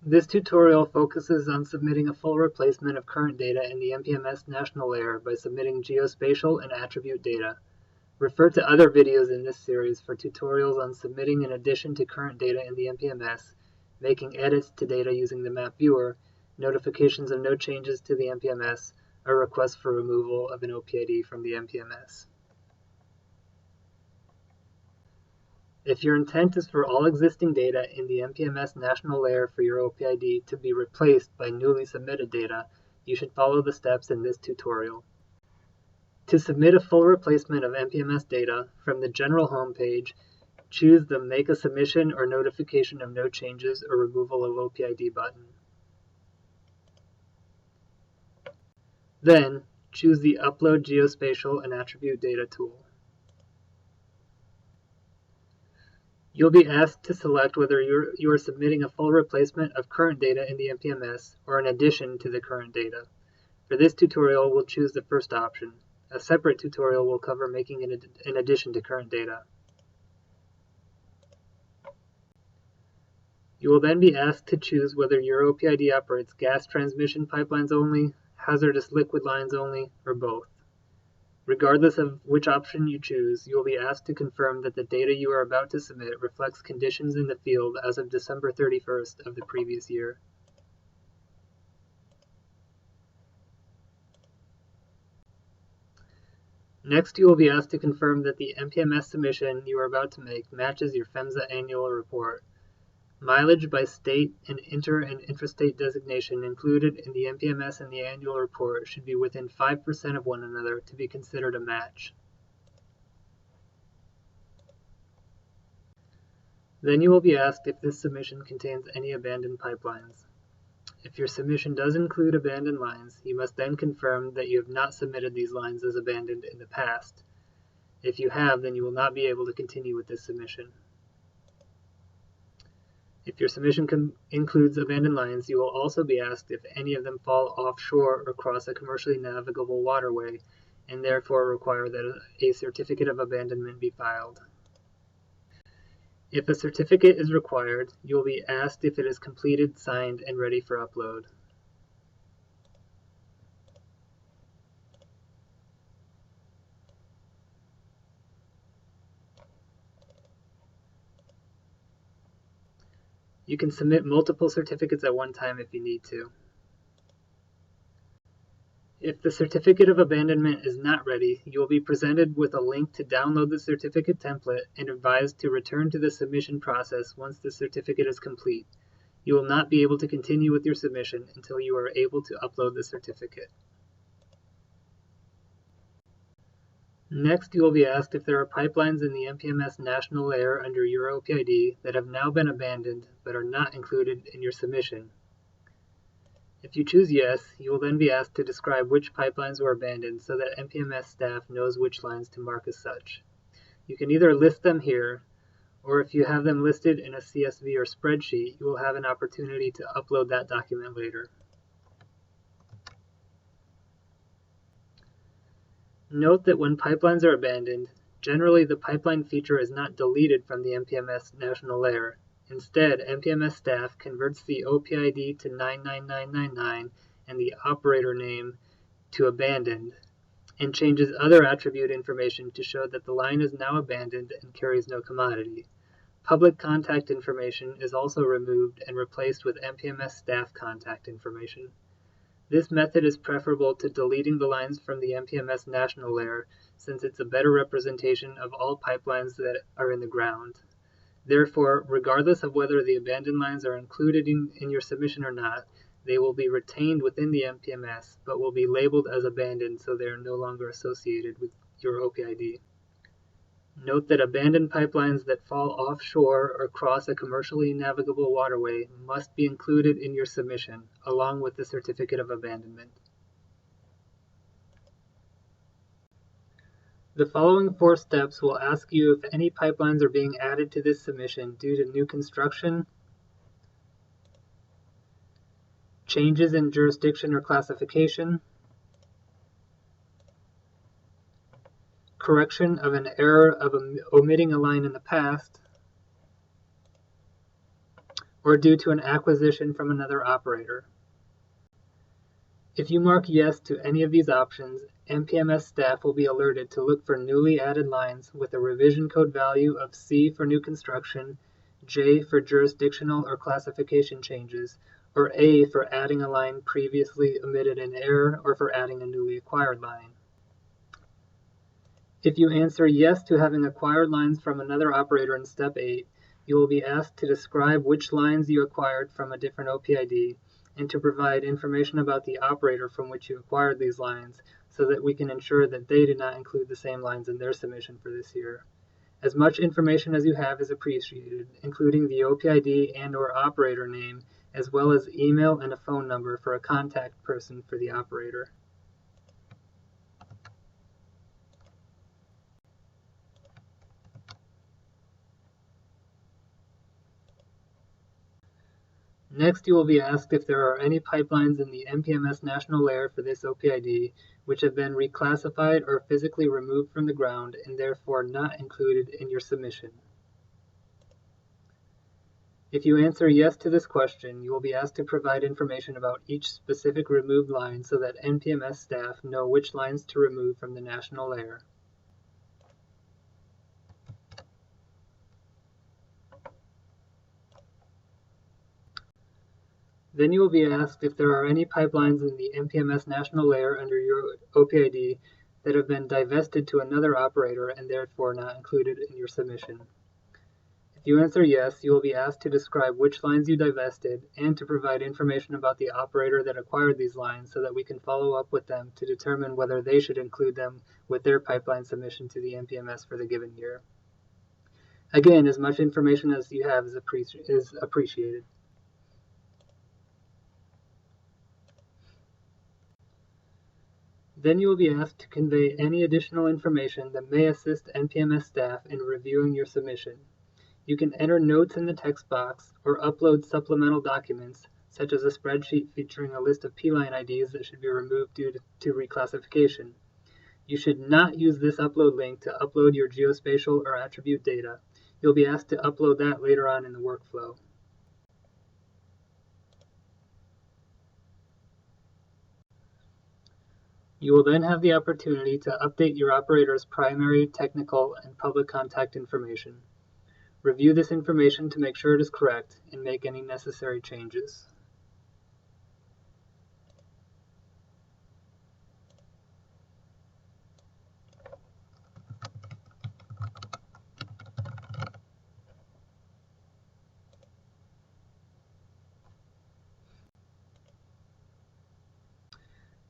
This tutorial focuses on submitting a full replacement of current data in the NPMS national layer by submitting geospatial and attribute data. Refer to other videos in this series for tutorials on submitting in addition to current data in the NPMS, making edits to data using the map viewer, notifications of no changes to the NPMS, or request for removal of an OPID from the NPMS. If your intent is for all existing data in the NPMS national layer for your OPID to be replaced by newly submitted data, you should follow the steps in this tutorial. To submit a full replacement of NPMS data, from the general home page, choose the Make a Submission or Notification of No Changes or Removal of OPID button. Then, choose the Upload Geospatial and Attribute Data tool. You'll be asked to select whether you are submitting a full replacement of current data in the NPMS or in addition to the current data. For this tutorial, we'll choose the first option. A separate tutorial will cover making it in addition to current data. You will then be asked to choose whether your OPID operates gas transmission pipelines only, hazardous liquid lines only, or both. Regardless of which option you choose, you will be asked to confirm that the data you are about to submit reflects conditions in the field as of December 31st of the previous year. Next, you will be asked to confirm that the NPMS submission you are about to make matches your PHMSA annual report. Mileage by state and inter- and intrastate designation included in the NPMS and the annual report should be within 5% of one another to be considered a match. Then you will be asked if this submission contains any abandoned pipelines. If your submission does include abandoned lines, you must then confirm that you have not submitted these lines as abandoned in the past. If you have, then you will not be able to continue with this submission. If your submission includes abandoned lines, you will also be asked if any of them fall offshore or cross a commercially navigable waterway, and therefore require that a certificate of abandonment be filed. If a certificate is required, you will be asked if it is completed, signed, and ready for upload. You can submit multiple certificates at one time if you need to. If the certificate of abandonment is not ready, you will be presented with a link to download the certificate template and advised to return to the submission process once the certificate is complete. You will not be able to continue with your submission until you are able to upload the certificate. Next, you will be asked if there are pipelines in the NPMS national layer under your OPID that have now been abandoned but are not included in your submission. If you choose yes, you will then be asked to describe which pipelines were abandoned so that NPMS staff knows which lines to mark as such. You can either list them here, or if you have them listed in a CSV or spreadsheet, you will have an opportunity to upload that document later. Note that when pipelines are abandoned, generally the pipeline feature is not deleted from the NPMS national layer. Instead, NPMS staff converts the OPID to 99999 and the operator name to abandoned, and changes other attribute information to show that the line is now abandoned and carries no commodity. Public contact information is also removed and replaced with NPMS staff contact information. This method is preferable to deleting the lines from the NPMS national layer, since it's a better representation of all pipelines that are in the ground. Therefore, regardless of whether the abandoned lines are included in your submission or not, they will be retained within the NPMS, but will be labeled as abandoned so they are no longer associated with your OPID. Note that abandoned pipelines that fall offshore or cross a commercially navigable waterway must be included in your submission, along with the certificate of abandonment. The following 4 steps will ask you if any pipelines are being added to this submission due to new construction, changes in jurisdiction or classification, correction of an error of omitting a line in the past, or due to an acquisition from another operator. If you mark yes to any of these options, NPMS staff will be alerted to look for newly added lines with a revision code value of C for new construction, J for jurisdictional or classification changes, or A for adding a line previously omitted in error or for adding a newly acquired line. If you answer yes to having acquired lines from another operator in Step 8, you will be asked to describe which lines you acquired from a different OPID and to provide information about the operator from which you acquired these lines so that we can ensure that they did not include the same lines in their submission for this year. As much information as you have is appreciated, including the OPID and/or operator name, as well as email and a phone number for a contact person for the operator. Next, you will be asked if there are any pipelines in the NPMS national layer for this OPID which have been reclassified or physically removed from the ground and therefore not included in your submission. If you answer yes to this question, you will be asked to provide information about each specific removed line so that NPMS staff know which lines to remove from the national layer. Then you will be asked if there are any pipelines in the NPMS national layer under your OPID that have been divested to another operator and therefore not included in your submission. If you answer yes, you will be asked to describe which lines you divested and to provide information about the operator that acquired these lines so that we can follow up with them to determine whether they should include them with their pipeline submission to the NPMS for the given year. Again, as much information as you have is appreciated. Then you will be asked to convey any additional information that may assist NPMS staff in reviewing your submission. You can enter notes in the text box or upload supplemental documents, such as a spreadsheet featuring a list of P-line IDs that should be removed due to reclassification. You should not use this upload link to upload your geospatial or attribute data. You'll be asked to upload that later on in the workflow. You will then have the opportunity to update your operator's primary, technical, and public contact information. Review this information to make sure it is correct and make any necessary changes.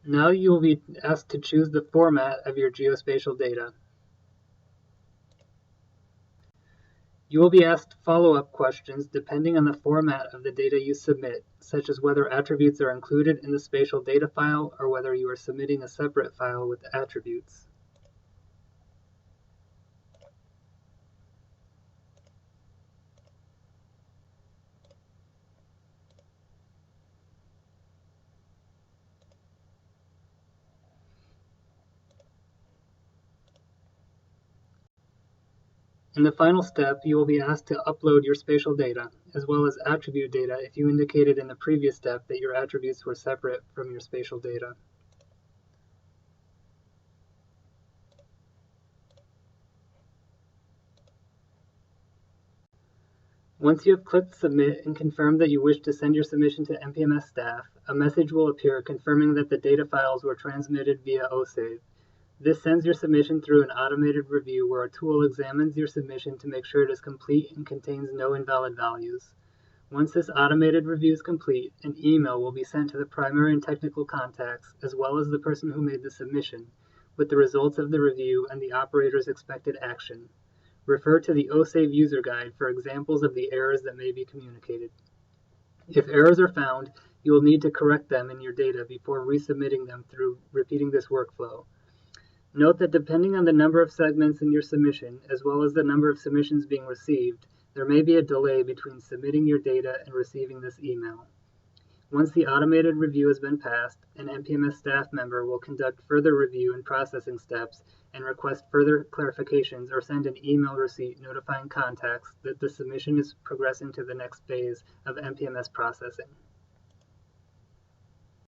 Now you will be asked to choose the format of your geospatial data. You will be asked follow-up questions depending on the format of the data you submit, such as whether attributes are included in the spatial data file or whether you are submitting a separate file with attributes. In the final step, you will be asked to upload your spatial data, as well as attribute data if you indicated in the previous step that your attributes were separate from your spatial data. Once you have clicked Submit and confirmed that you wish to send your submission to NPMS staff, a message will appear confirming that the data files were transmitted via OSAVE. This sends your submission through an automated review where a tool examines your submission to make sure it is complete and contains no invalid values. Once this automated review is complete, an email will be sent to the primary and technical contacts, as well as the person who made the submission, with the results of the review and the operator's expected action. Refer to the OSAVE user guide for examples of the errors that may be communicated. If errors are found, you will need to correct them in your data before resubmitting them through repeating this workflow. Note that depending on the number of segments in your submission, as well as the number of submissions being received, there may be a delay between submitting your data and receiving this email. Once the automated review has been passed, an NPMS staff member will conduct further review and processing steps and request further clarifications or send an email receipt notifying contacts that the submission is progressing to the next phase of NPMS processing.